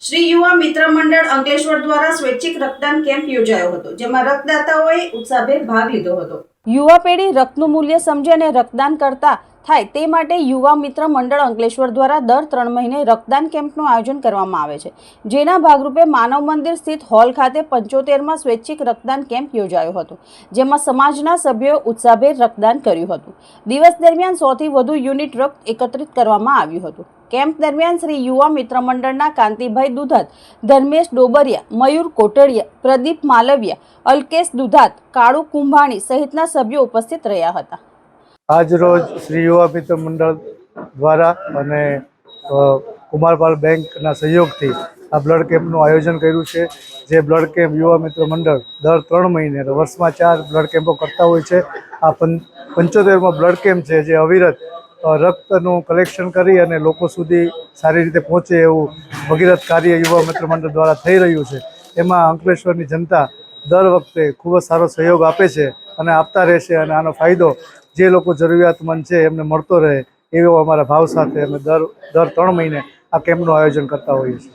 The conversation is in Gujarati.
શ્રી યુવા મિત્ર મંડળ અંકલેશ્વર દ્વારા સ્વૈચ્છિક રક્તદાન કેમ્પ યોજાયો હતો, જેમાં રક્તદાતાઓએ ઉત્સાહભેર ભાગ લીધો હતો। યુવા પેઢી રક્તનું મૂલ્ય સમજે અને રક્તદાન કરતા થાય તે માટે યુવા મિત્ર મંડળ અંકલેશ્વર દ્વારા દર 3 મહિને રક્તદાન કેમ્પનું આયોજન કરવામાં આવે છે, જેના ભાગરૂપે માનવ મંદિર સ્થિત હોલ ખાતે 75માં સ્વૈચ્છિક રક્તદાન કેમ્પ યોજાયો હતો, જેમાં સમાજના સભ્યોએ ઉત્સાહભેર રક્તદાન કર્યું હતું। દિવસ દરમિયાન 100થી વધુ યુનિટ રક્ત એકત્રિત કરવામાં આવ્યું હતું। કેમ્પ દરમિયાન શ્રી યુવા મિત્ર મંડળના કાંતિભાઈ દુધાત, ધર્મેશ ડોબરિયા, મયુર કોટડિયા, પ્રદીપ માલવિયા, અલ્કેશ દુધાત, કાળુ કુંભાણી સહિતના સભ્યો ઉપસ્થિત રહ્યા હતા। આજ રોજ શ્રી યુવા મિત્ર મંડળ દ્વારા અને કુમારપાલ બેંકના સહયોગથી આ બ્લડ કેમ્પનું આયોજન કર્યું છે। જે બ્લડ કેમ્પ યુવા મિત્ર મંડળ દર 3 મહિને વર્ષમાં 4 બ્લડ કેમ્પો કરતા હોય છે। આ 75મો બ્લડ કેમ્પ છે, જે અવિરત રક્તનું કલેક્શન કરી અને લોકો સુધી સારી રીતે પહોંચે એવું ભગીરથ કાર્ય યુવા મિત્ર મંડળ દ્વારા થઈ રહ્યું છે। એમાં અંકલેશ્વરની જનતા દર વખતે ખૂબ જ સારો સહયોગ આપે છે અને આપતા રહેશે, અને આનો ફાયદો જે લોકો જરૂરિયાતમંદ છે એમને મળતો રહે એવો અમારા ભાવ સાથે અમે દર 3 મહિને આ કેમ્પનું આયોજન કરતા હોઈએ છીએ।